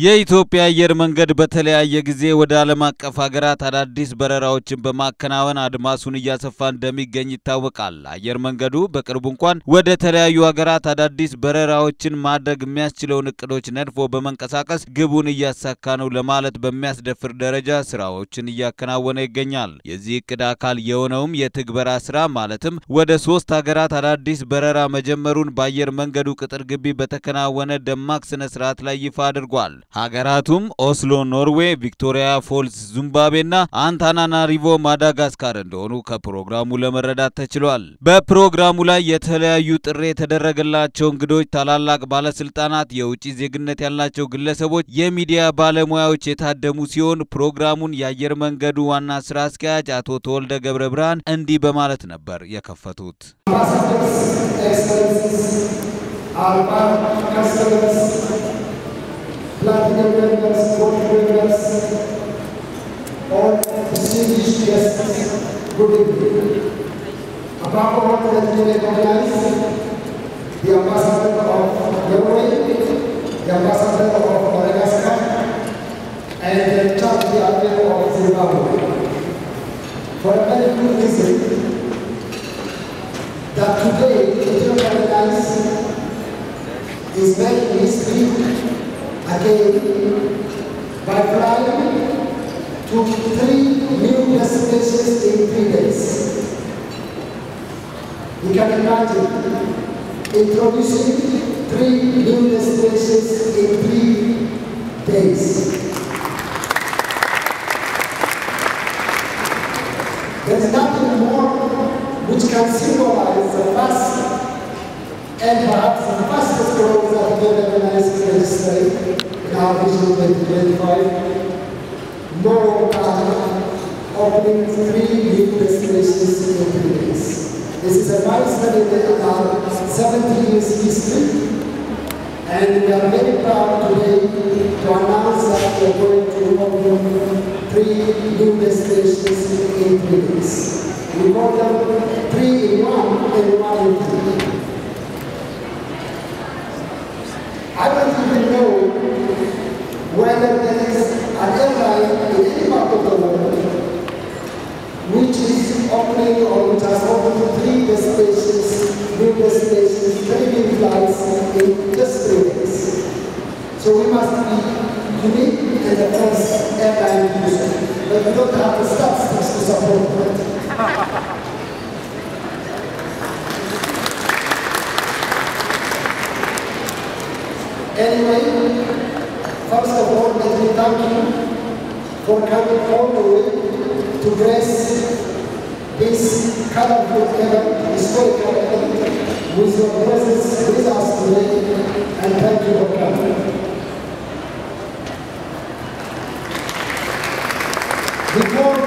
የኢትዮጵያ አየር መንገድ በተለያየ ጊዜ ወደ ዓለም አቀፍ ሀገራት አዳዲስ በረራዎችን በማከናወን አድማሱን እያሰፋ እንደሚገኝ ይታወቃል። አየር መንገዱ በቅርቡ እንኳን ወደ ተለያዩ ሀገራት አዳዲስ በረራዎችን ማድረግ የሚያስችለውን እቅዶች ነድፎ በመንቀሳቀስ ግቡን እያሳካ ነው ለማለት በሚያስደፍር ደረጃ ስራዎችን እያከናወነ ይገኛል። የዚህ እቅድ አካል የሆነውም የትግበራ ስራ ማለትም ወደ 3 ሀገራት አዳዲስ በረራ መጀመሩን በአየር መንገዱ ቅጥር ግቢ በተከናወነ ደማቅ ስነ ስርዓት ላይ ይፋ አድርጓል። ሀገራቱም ኦስሎ ኖርዌይ፣ ቪክቶሪያ ፎልስ ዚምባብዌና አንታናናሪቮ ማዳጋስካር እንደሆኑ ከፕሮግራሙ ለመረዳት ተችሏል። በፕሮግራሙ ላይ የተለያዩ ጥሪ የተደረገላቸው እንግዶች፣ ታላላቅ ባለስልጣናት፣ የውጪ ዜግነት ያላቸው ግለሰቦች፣ የሚዲያ ባለሙያዎች የታደሙ ሲሆን ፕሮግራሙን የአየር መንገዱ ዋና ስራ አስኪያጅ አቶ ተወልደ ገብረ ብርሃን እንዲህ በማለት ነበር የከፈቱት። Platinum members, gold members, all distinguished guests, good evening. Above all, let me recognize the ambassador of Norway, the ambassador of Madagascar, and the chancellor of Zimbabwe. For a very good reason, that today Ethiopian Airlines is making history again by flying to 3 new destinations in 3 days. You can imagine introducing 3 new destinations in 3 days. There is nothing more which can symbolize the fast and perhaps the fastest growth that Ethiopian Airlines is registering in our vision 2025. More than opening 3 new destinations in 3 days. This is a milestone in our 70 years history, and we are very proud today to announce that we are going to open 3 new destinations in 3 days. We call them 3 in 1 and 1 in 3. I don't even know whether there is an airline in any part of the world which is opening or which has opened 3 destinations, new destinations, 3 new flights in just 3 days. So we must be unique and the first airline to do so. But we don't have the statistics to support that. Anyway, first of all, let me thank you for coming all the way to grace this colorful event, historical event, with your presence with us today, and thank you for coming. Before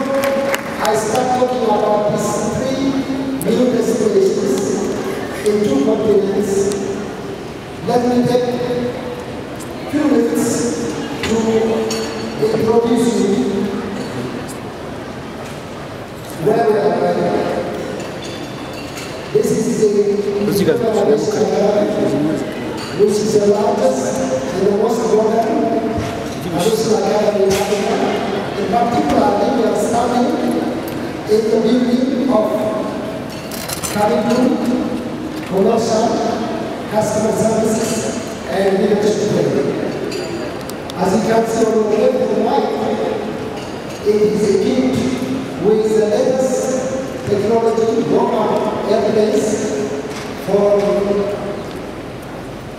I start talking about these 3 new destinations in 2 continents, let me take few minutes to introduce you where we are right now. This is the which is the largest and the most modern aviation academy in Africa. In particular, we are starting in the building of curriculum, commercial, customer services, and leadership training. As you can see on the left and right, it is equipped with the latest technology, local airplanes for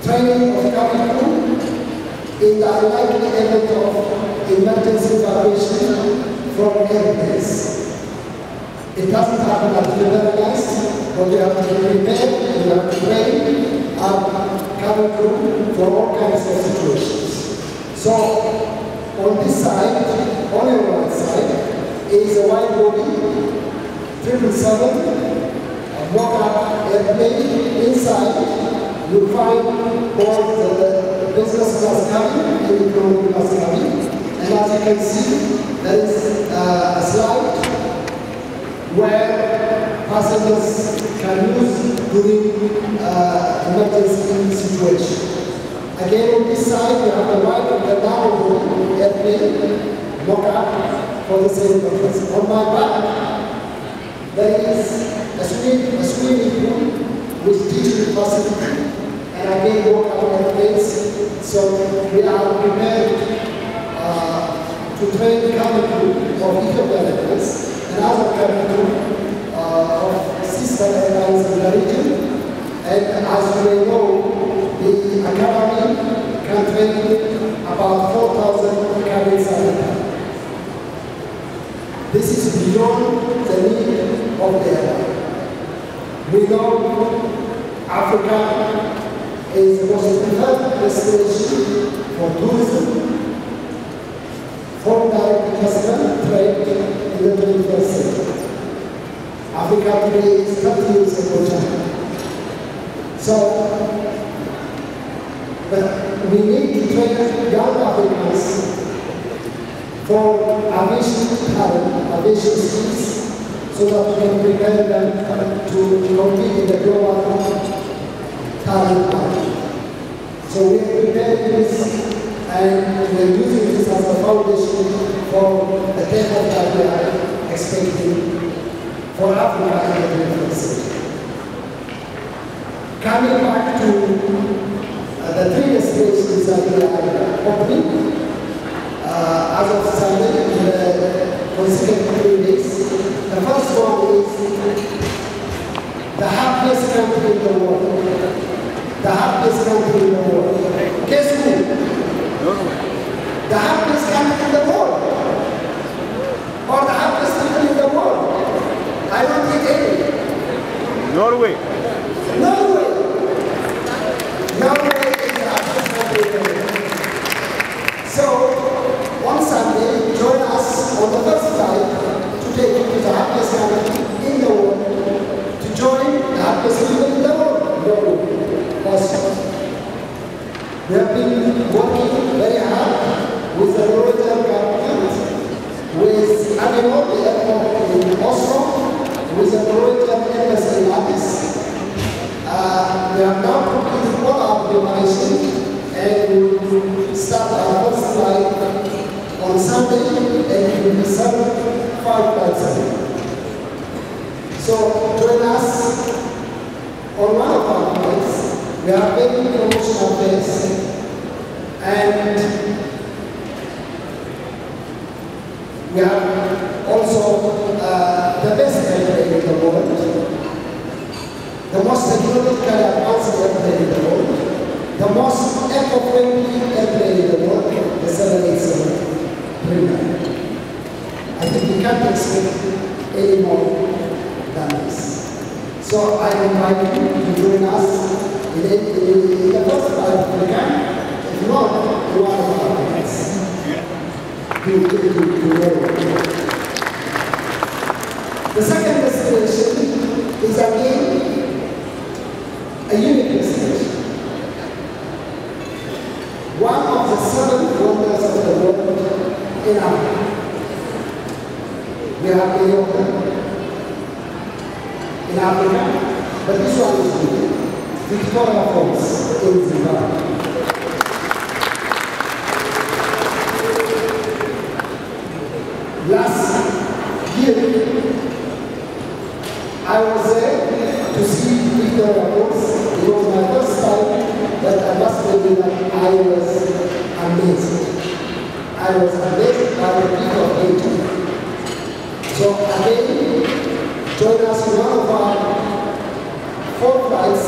training of cabin crew in the unlikely event of emergency evacuation from airplanes. It doesn't happen at the Airlines, but we have to prepare, we have to train our cabin crew for all kinds of situations. So, on this side, on your right side, is a wide body 777 mock-up airplane. Inside, you find both the business class cabin and economy class cabin. And as you can see, there is a slide where passengers can use during emergency situation. Again, on this side, we have the right of the narrow airplane, mock-up for the same purpose. On my back, there is a swimming pool with teaching facility, and again, mock-up airplanes. So we are prepared to train the cabin crew of Ethiopian Airlines and other cabin crew of sister airlines in the region. And as you may know, the academy can train about 4,000 cabins at a time. This is beyond the need of the airline. We know Africa is the most preferred destination for tourism, for direct investment trade in the 21st century. Africa today is 30 years ago China. So, but we need to train young Africans for aviation talent, aviation skills, so that we can prepare them to compete in the global talent market. So we are preparing this and we are using this as a foundation for the takeoff that we are expecting for Africa in the 21st century. Coming back to the three destinations that we are opening as of Sunday in the consecutive 3 days. The first one is the happiest country in the world. The happiest country in the world. Guess who? Norway. The happiest country in the world. Or the happiest country in the world. I don't think any. Norway. Norway. Norway is the happiest country in the world. So, on Sunday, join us on the first flight to take you to the happiest country in the world, to join the happiest people in the world. Norway. Also, we have been working very hard with the Norwegian government, with Avinor, the airport in Oslo, with the Norwegian embassy in Addis. We have now completed all our preparation and we will start our first flight on Sunday and it will be 5 flights a day. So join us on one of our flights. We are making promotional fares and we have also the best airplane in the world, the most technologically advanced airplane in the world, the most eco-friendly airplane in the world, the 787 Premium. I think we can't expect any more than this. So I invite you to join us in the first flight of the camp, if not, you are the partners. The second destination is again a unique destination. One of the 7 wonders of the world in Africa. We have Ethiopia in Africa, but this one is unique. Victoria Falls in Zimbabwe. Last year, I was there to see Victoria Falls. It was my first time, but I must admit that I was amazed. I was amazed by the beauty of nature. So again, join us in one of our 4 flights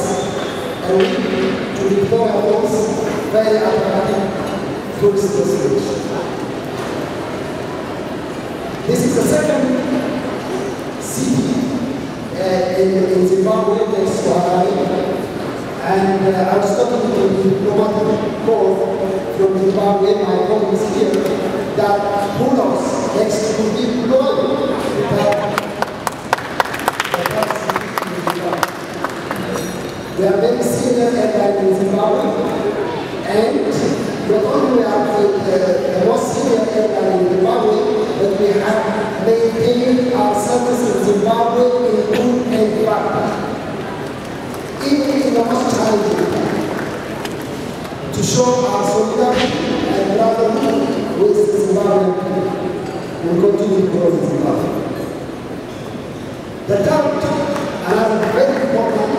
and to Victoria Falls, very attractive tourist destination. This is the second city in Zimbabwe next to Harare, and I was talking to the diplomatic corps from Zimbabwe, my colleagues here, that who knows, next could be blowing We are very senior airline in Zimbabwe, and not only we are the most senior airline in Zimbabwe, but we have maintained our service in Zimbabwe in good and bad, even in the most challenging time, to show show our solidarity and brotherhood with the Zimbabwean people. We continue to grow in Zimbabwe. The third, another very important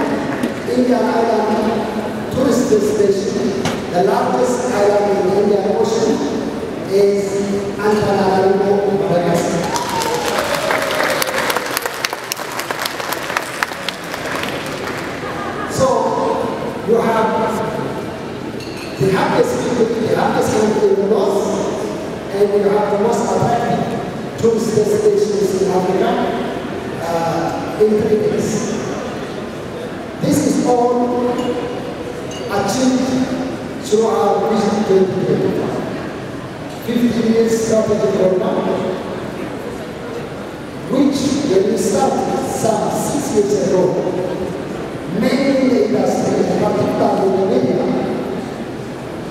Indian island tourist destination, the largest island in the Indian Ocean, is Antananarivo, Madagascar. So you have the happiest people, the happiest country in the north, and you have the most attractive tourist destinations in Africa in 3 days. This is all achieved through our Vision 2025. 15 years strategy program, which when we started some 6 years ago, many in the industry, and particularly the media,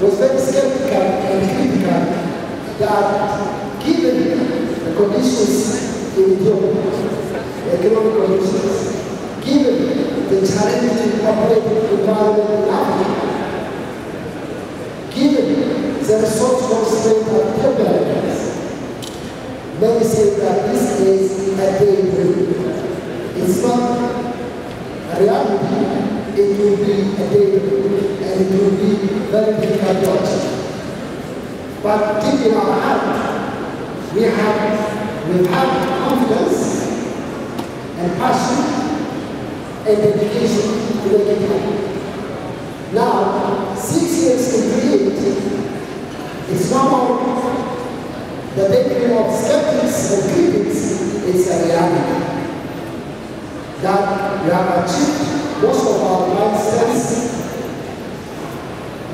was very skeptical and critical that given the conditions in Ethiopia, the economic conditions, given the challenging operating environment in Africa, given the resource constraint of Ethiopian Airlines, many say that this is a daydream. It's not a reality, it will be a daydream, and it will be very difficult to achieve. But deep in our heart, we have confidence and passion and dedication to make it happen. Now, 6 years into it, it's no more the daydream of skeptics and critics, it's a reality. That we have achieved most of our milestones,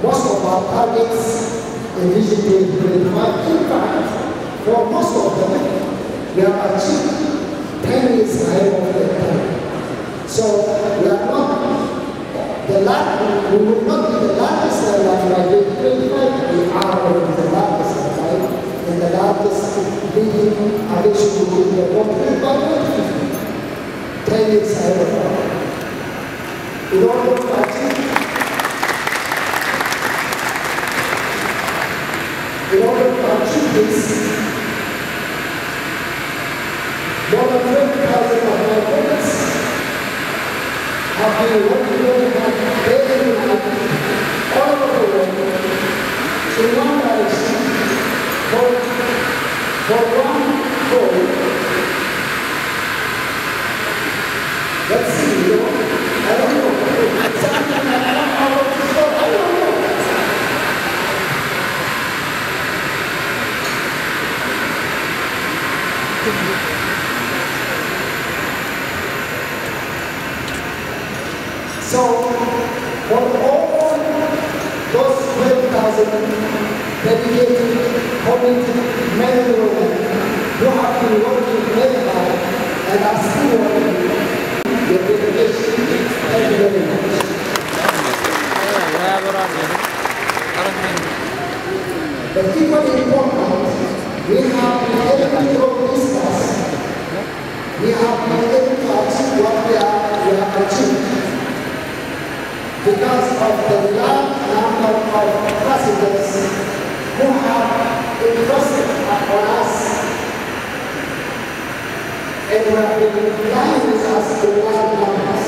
most of our targets in Vision 2025. In fact, for most of them, we have achieved 10 years ahead of the time. So we are not the largest, we will not be the largest airline by 2025, we are already the largest airline and the largest leading aviation group in the continent by 2050. 10 years ahead of time. In order to achieve this, more than 20,000 of my colleagues have been working very hard day and night all over the world in one direction for one goal. Let's see, I don't know. Something I don't know how to stop. I don't know. So, for all those 12,000 dedicated, committed men and women who have been working very hard and are still working, your dedication, thank you very much. But equally important, we have been able to discuss, we have been able to achieve what we have achieved because of the large number of passengers who have entrusted on us and who have been flying with us in large numbers.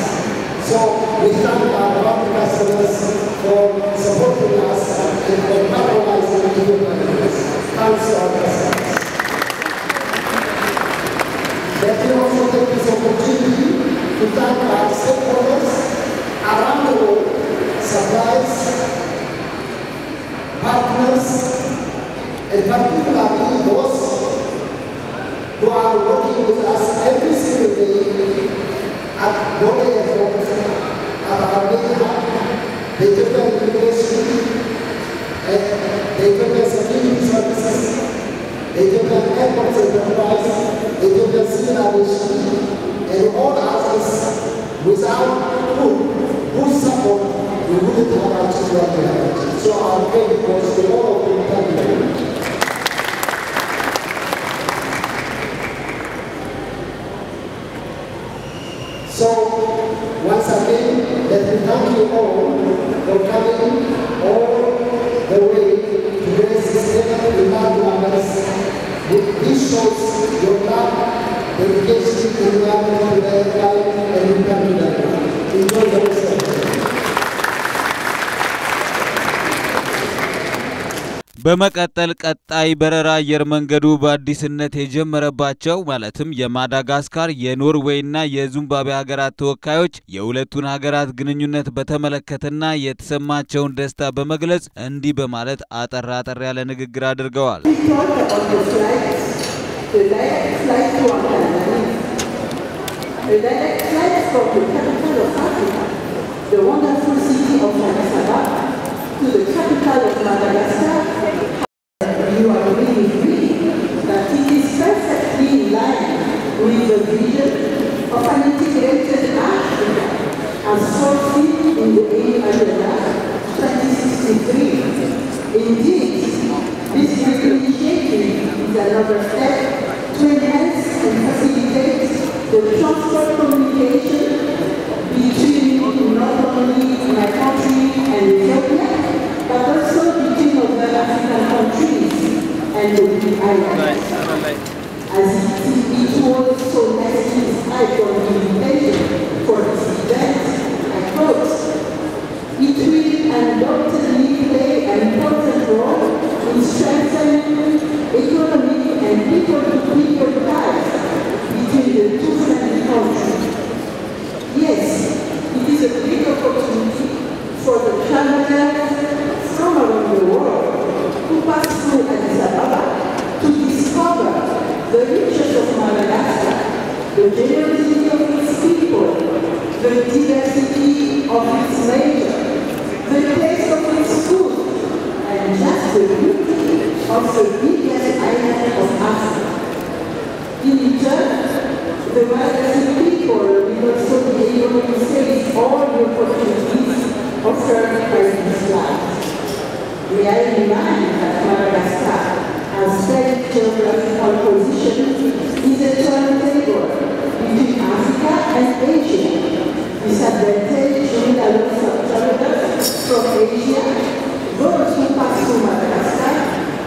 So we thank our lovely customers for supporting us and for patronizing Ethiopian Airlines. Thanks to our customers. Let me also take this opportunity to thank our stakeholders around the world, suppliers, partners, and particularly those who are working with us every single day at Bombay Airport, at our main hub, the Ethiopian Immigration, and the Ethiopian Security Services, the Ethiopian Airports Enterprise, the Ethiopian Civil Aviation, and all others without whose support we wouldn't have achieved what we have achieved. So our credit goes to all of you. Thank you very much. So, once again, let me thank you all for coming, all This shows your love, dedication, environment to the airline, and return to the airline. Enjoy the rest. በመቀጠል ቀጣይ በረራ አየር መንገዱ በአዲስነት የጀመረባቸው ማለትም የማዳጋስካር የኖርዌይና የዚምባብዌ ሀገራት ተወካዮች የሁለቱን ሀገራት ግንኙነት በተመለከተና የተሰማቸውን ደስታ በመግለጽ እንዲህ በማለት አጠር ያለ ንግግር አድርገዋል። To the capital of Madagascar, you are really free that it is perfectly in line with the vision of an integrated Africa as foreseen in the AIM Agenda 2063. Indeed, this initiative is another step to enhance and facilitate the transport communication between not only my country and Ethiopia, but also between other African countries and the islands. As it was so nicely described on the invitation for this event, I quote, it will undoubtedly play an important role in strengthening economic and people-to-people ties between the two friendly countries. Yes, it is a great opportunity for the travelers from around the world who pass through Addis Ababa to discover the riches of Madagascar, the generosity of its people, the diversity of its nature, the taste of its food, and just the beauty of the biggest island of Africa. In return, the Madagascar people will also be able to seize all the opportunities offered by this land. May I remind that Madagascar has very geographical position in the turntable between Africa and Asia. This advantage will allow some travelers from Asia, those who pass through Madagascar,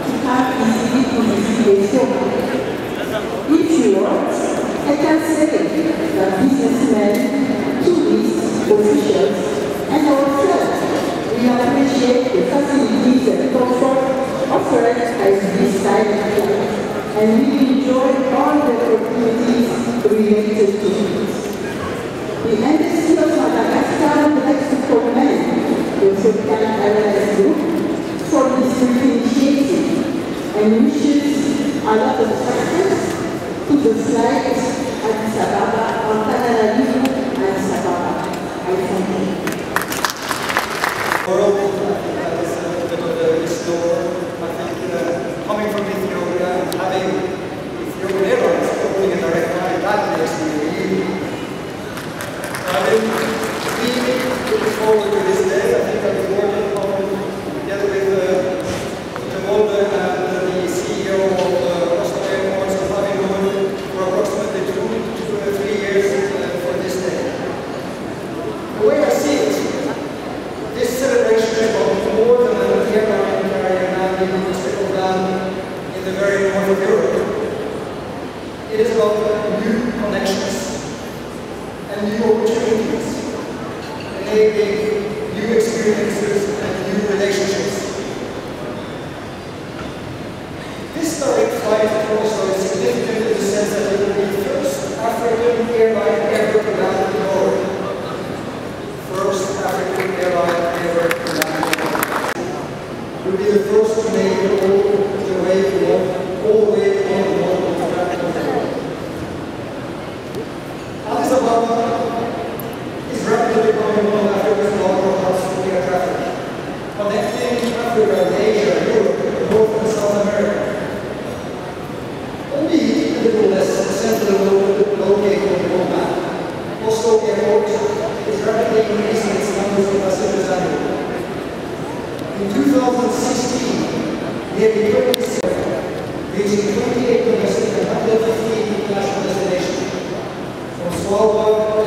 to come easily to visit Ethiopia. If you want, I can say that businessmen, tourists, officials, and ourselves, we appreciate the facilities and comfort offered by this kind of flight, and we enjoy all the opportunities related to it. The Embassy of Madagascar would like to commend the Ethiopian Airlines Group for this initiative and wishes a lot of success to the flight Addis Ababa or Tananarivo Addis Ababa. I thank you. Coming from Ethiopia and having Ethiopian Airlines opening a direct flight, that makes me really. I mean, we look forward to this day. I think I've been working together with the Molde and the CEO of Oslo Airports of having known for approximately 2 to 3 years for this day. The way I see it, this celebration is about more than an airline carrier landing on the strip of land in the very north of Europe. It is about new connections and new opportunities, enabling new experiences and new relationships. This direct flight also is significant in the sense that it will be the first African airline ever to land in Norway. First African airline ever to land in Norway. It will be the first to make it all the way to the world. Addis Ababa is rapidly becoming one of Africa's larger hubs for air traffic, connecting Africa, Asia, Europe, North and South America. Only a little less centrally located on the world map, Oslo Airport is rapidly increasing its numbers of passengers annually. In 2016, nearly 26, reaching 28 domestic and 115 international destinations, from Svalbard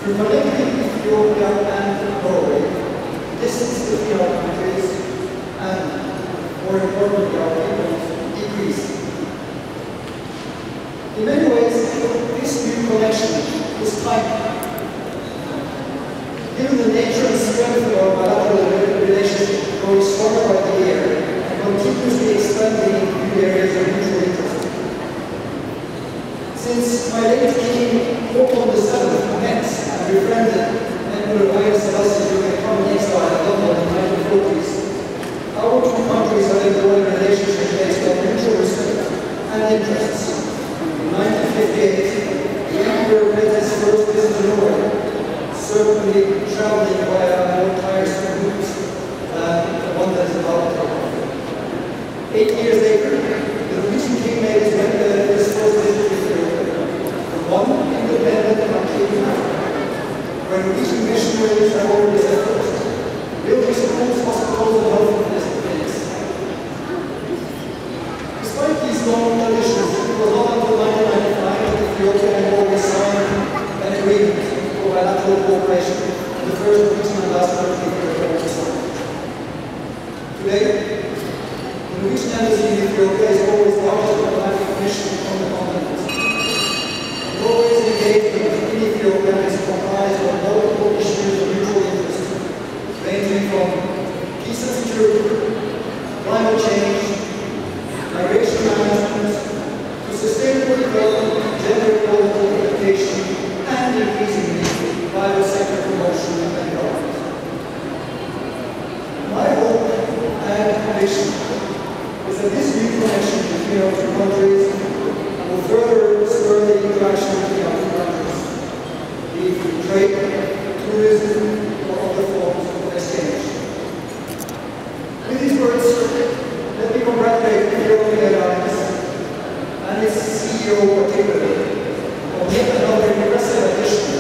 Through connecting Ethiopia and Norway, distance between our countries and, more importantly, our people decreased. In many ways, this new connection is timely. Given the nature and strength of our bilateral relationship growing stronger by the year and continuously expanding in new areas of mutual interest. Since my late king, Håkon VII, met and befriended Emperor Haile Selassie during a common exile in London in the 1940s, our two countries have a growing relationship based on mutual respect and interests. In 1958, the Emperor made his first visit to Norway, certainly traveling via a more tiresome route than the one that is about to come. 8 years later, the Norwegian king made his first visit to Ethiopia, one independent country in Africa, where Norwegian missionaries have already set first, building schools, hospitals, and health clinics. Despite these long traditions, it was not until 1995 that Ethiopia and Norway signed an agreement for bilateral cooperation, the first Norwegian ambassador to Ethiopia. Today, the Norwegian embassy in Ethiopia is Norway's largest diplomatic mission on the continent. Norway's engagement in Ethiopia is comprised of multiple issues of mutual interest, ranging from peace and security, climate change, migration management, to sustainable development, gender equality, education, and increasingly private sector promotion and government. My hope and conviction is that this new connection between our two countries will further spur the interaction between our two countries, be it through trade, tourism, or other forms of exchange. With these words, let me congratulate Ethiopian Airlines and its CEO particularly on yet another impressive addition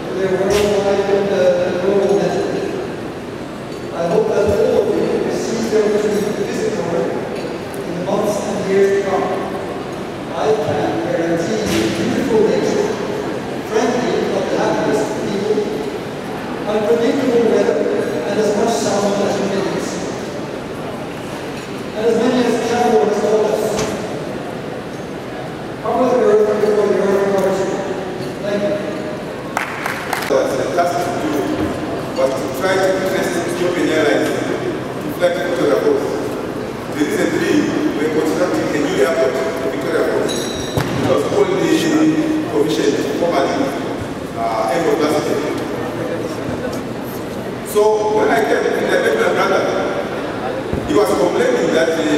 to their worldwide global network. I hope that all of you will seize the opportunity to visit Norway in the months and years to come. I can guarantee you beautiful nature, friendly but the happiest people, unpredictable weather, and as much sound as you can use. And as many as travel has told us, come with the earth before the earth covers you. Thank you. The task to do was to try to trace Ethiopian Airlines to fly to Victoria Falls. Recently, we were constructing a new airport in Victoria Falls. It was only commissioned formally end of last year. So when I came, I met my brother. He was complaining that he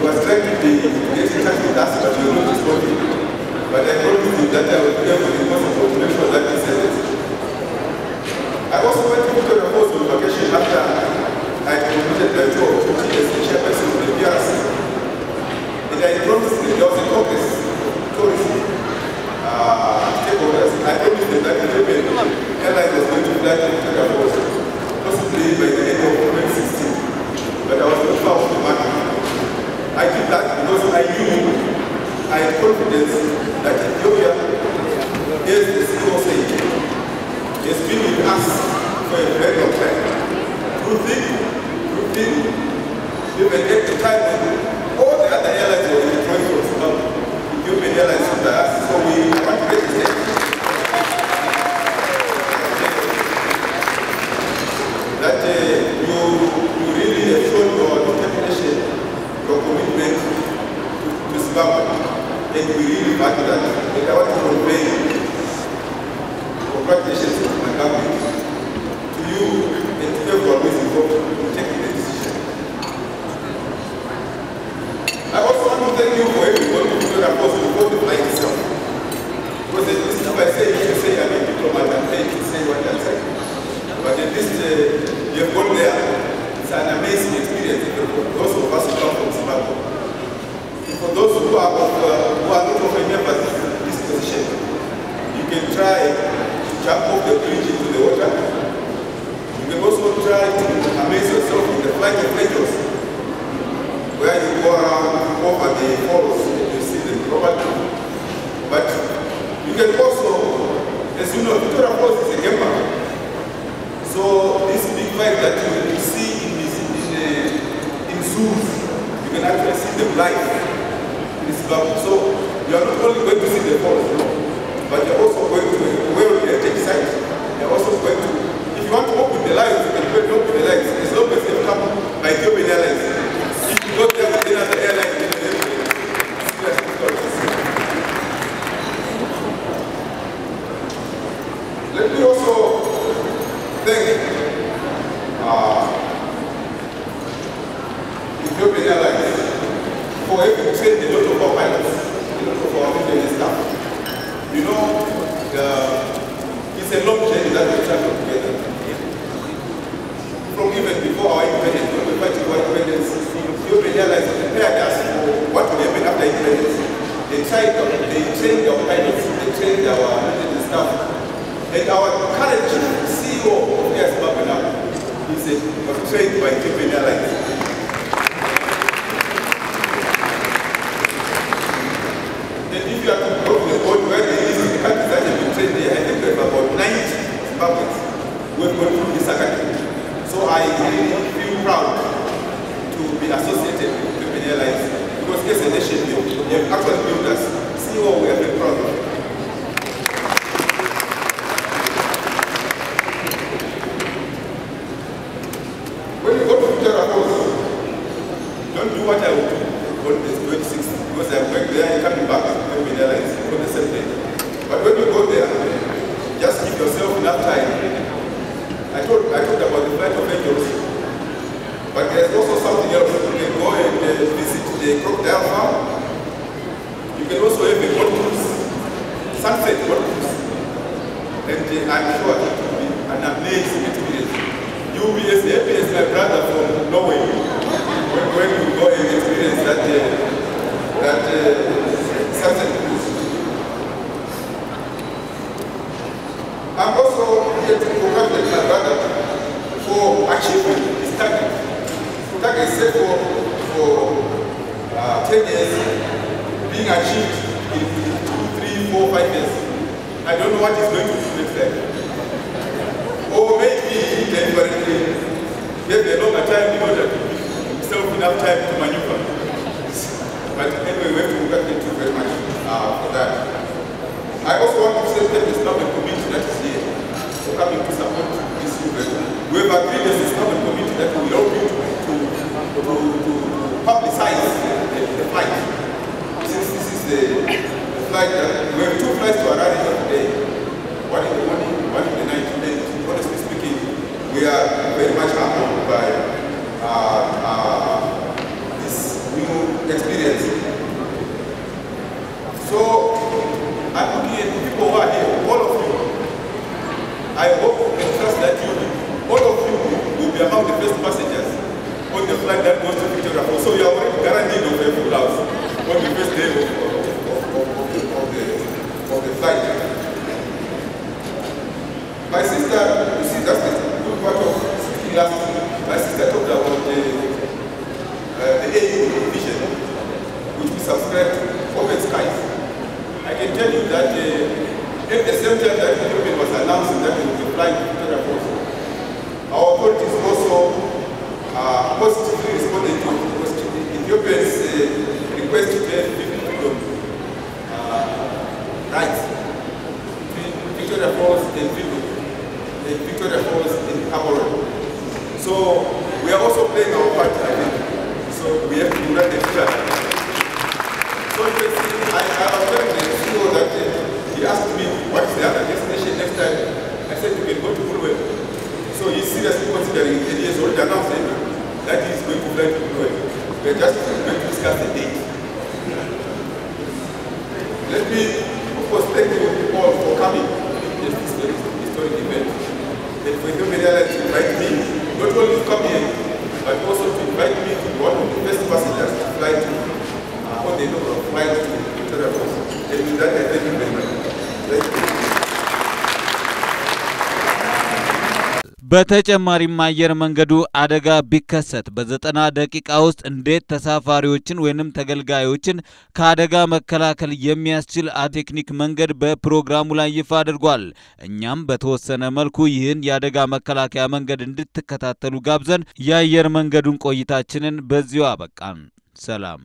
was trying to get in touch with us, but he was not responding. But I promised him that I would be able to possible to make sure that he said it. I also went to Victoria Falls on vacation after I completed my job as the chairperson of the PRC. And I promised that there was a Congress tourism stakeholders. I promised them that Ethiopian Airlines was going to fly to Victoria Falls, possibly by the end of 2016. But I was not far off the mark. I did that because I knew, I had confidence that Ethiopia, as the CEO said, has been with us for a very long time. Even at the time when all the other airlines were in the joint force, Ethiopian Airlines was by us, so we want to get this. That you really have shown your determination, your commitment to Zimbabwe, and we really value that. And I want to convey congratulations to my government, to you, and to everyone who is involved in taking the decision. I also want to thank you for everyone who took a post before the flight itself. Because at least if I say, you say I'm a diplomat, I'm trying to say what I'm saying. But at least you have gone there. It's an amazing experience for those of us who come from Zimbabwe. For those who are not of members of this position, you can try to jump off the bridge into the water. You can also try to amaze yourself in the flight of angels, where you go around over the falls and you see the property. But you can also, as you know, Victoria see the falls, no. But they're also going to a World Heritage Site. They're also going to, if you want to open the lines, you can go and open the lines. As long as they come by Ethiopian Airlines. If you go there with another airline, then they have serious difficulties. Let me also thank Ethiopian Airlines for having trained a lot of our pilots, a lot of our maintenance staff. You know, it's a long journey that we travel together. From even before our independence, when we fight for independence, Ethiopian Airlines prepared us for what will happen after independence. They trained our pilots, they trained our maintenance staff. And our current CEO of Air Zimbabwe now was trained by Ethiopian Airlines. And if you are to go to the board where the countries that have been trained there, I think we have about 90 Zimbabweans who have gone through this academy. So I really feel proud to be associated with Ethiopian Airlines because as a nation, they have actually built us. CEO, we are very proud of it. When you go to don't do what I would do on this 26th because I'm going there and coming back to Ethiopian Airlines on the same day. But when you go there, just give yourself enough time. I talked about the flight of angels, but there's also something else. You can go and visit the crocodile farm. You can also have a boat cruise, sunset boat cruise, and I'm sure it will be an amazing experience. You will be as happy as my brother from Norway when you go and experience that sunset cruise. I'm also here to congratulate my brother for achieving his target. Target is set for 10 years, being achieved in 2, 3, 4, 5 years. I don't know what he's going to do next time. Or maybe he deliberately gave a longer time in order to give himself enough time to maneuver. But anyway, we have to congratulate you very much for that. I also want to say that the Islamic community that is here for coming to support this event. We have agreed as the Islamic community that we will help you to publicize the flight. Since this is the flight that we have 2 flights to Harare today, one in the morning, one in the night. And honestly speaking, we are very much humbled by this new experience. So I'm looking at the people who are here, all of you. I hope and trust that all of you will be among the first passengers on the flight that goes to Victoria Falls. So you are already guaranteed of a full house on the first day of the flight. My sister, you see, that's the good part of speaking last week. My sister talked about the AU vision, which we subscribe to, Open Skies. I can tell you that at the same time that Ethiopia was announcing that it would be flying to Victoria Falls, our authorities also positively responded to Ethiopia's request to have freedom rights between Victoria Falls and Victoria Falls in Cameroon. So we are also playing our part, I think. So we have to do that extra. So you can see, I was telling the CEO that he asked me what is the other destination next time. I said you can go to Bulwell. So he's seriously considering it. He has already announced that he is going to fly to Bulwell. We are just going to discuss the date. Let me, of course, thank you all for coming to this historic event. And for Ethiopian Airlines to invite me, not only to come here, but also to invite me to be one of the first passengers to fly to on the number of flights to Victoria Falls. And with that, I thank you very much. Thank you. በተጨማሪም አየር መንገዱ አደጋ ቢከሰት በ90 ደቂቃ ውስጥ እንዴት ተሳፋሪዎችን ወይንም ተገልጋዮችን ከአደጋ መከላከል የሚያስችል ቴክኒክ መንገድ በፕሮግራሙ ላይ ይፋ አድርጓል። እኛም በተወሰነ መልኩ ይህን የአደጋ መከላከያ መንገድ እንድትከታተሉ ጋብዘን የአየር መንገዱን ቆይታችንን በዚሁ አበቃን። ሰላም።